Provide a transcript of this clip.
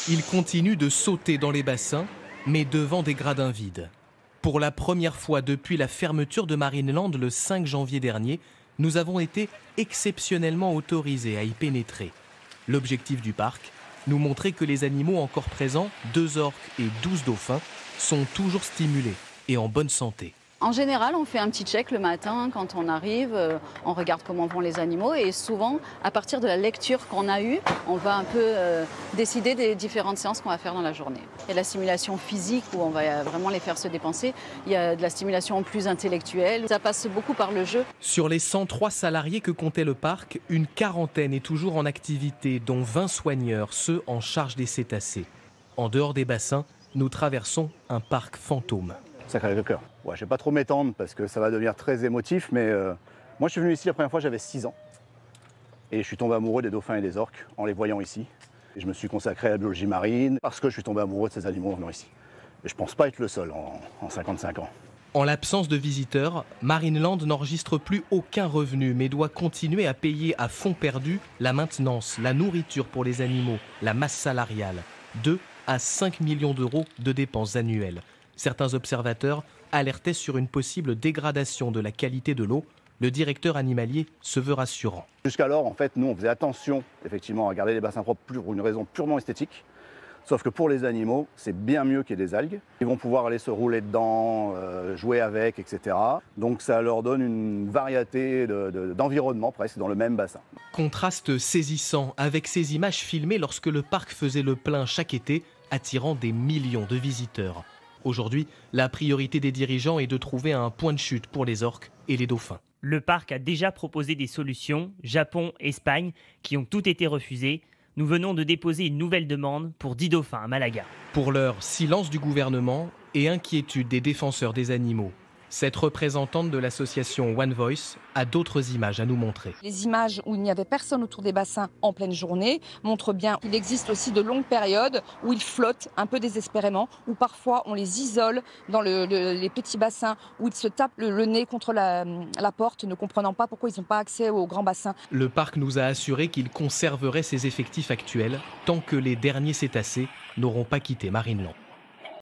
Ils continuent de sauter dans les bassins, mais devant des gradins vides. Pour la première fois depuis la fermeture de Marineland le 5 janvier dernier, nous avons été exceptionnellement autorisés à y pénétrer. L'objectif du parc, nous montrer que les animaux encore présents, 2 orques et 12 dauphins, sont toujours stimulés et en bonne santé. En général, on fait un petit check le matin quand on arrive, on regarde comment vont les animaux et souvent, à partir de la lecture qu'on a eue, on va un peu décider des différentes séances qu'on va faire dans la journée. Il y a de la stimulation physique où on va vraiment les faire se dépenser, il y a de la stimulation plus intellectuelle, ça passe beaucoup par le jeu. Sur les 103 salariés que comptait le parc, une quarantaine est toujours en activité, dont 20 soigneurs, ceux en charge des cétacés. En dehors des bassins, nous traversons un parc fantôme. Ça crève le cœur. Ouais, je ne vais pas trop m'étendre parce que ça va devenir très émotif, mais moi je suis venu ici la première fois, j'avais 6 ans. Et je suis tombé amoureux des dauphins et des orques en les voyant ici. Et je me suis consacré à la biologie marine parce que je suis tombé amoureux de ces animaux en venant ici. Et je ne pense pas être le seul en 55 ans. En l'absence de visiteurs, Marineland n'enregistre plus aucun revenu, mais doit continuer à payer à fonds perdu la maintenance, la nourriture pour les animaux, la masse salariale. 2 à 5 millions d'euros de dépenses annuelles. Certains observateurs alertaient sur une possible dégradation de la qualité de l'eau. Le directeur animalier se veut rassurant. Jusqu'alors, en fait, nous, on faisait attention, effectivement, à garder les bassins propres pour une raison purement esthétique. Sauf que pour les animaux, c'est bien mieux qu'il y ait des algues. Ils vont pouvoir aller se rouler dedans, jouer avec, etc. Donc ça leur donne une variété d'environnement presque dans le même bassin. Contraste saisissant avec ces images filmées lorsque le parc faisait le plein chaque été, attirant des millions de visiteurs. Aujourd'hui, la priorité des dirigeants est de trouver un point de chute pour les orques et les dauphins. Le parc a déjà proposé des solutions, Japon, Espagne, qui ont toutes été refusées. Nous venons de déposer une nouvelle demande pour 10 dauphins à Malaga. Pour l'heure, silence du gouvernement et inquiétude des défenseurs des animaux. Cette représentante de l'association One Voice a d'autres images à nous montrer. Les images où il n'y avait personne autour des bassins en pleine journée montrent bien qu'il existe aussi de longues périodes où ils flottent un peu désespérément, où parfois on les isole dans les petits bassins, où ils se tapent le nez contre la porte, ne comprenant pas pourquoi ils n'ont pas accès aux grands bassins. Le parc nous a assuré qu'il conserverait ses effectifs actuels tant que les derniers cétacés n'auront pas quitté Marineland.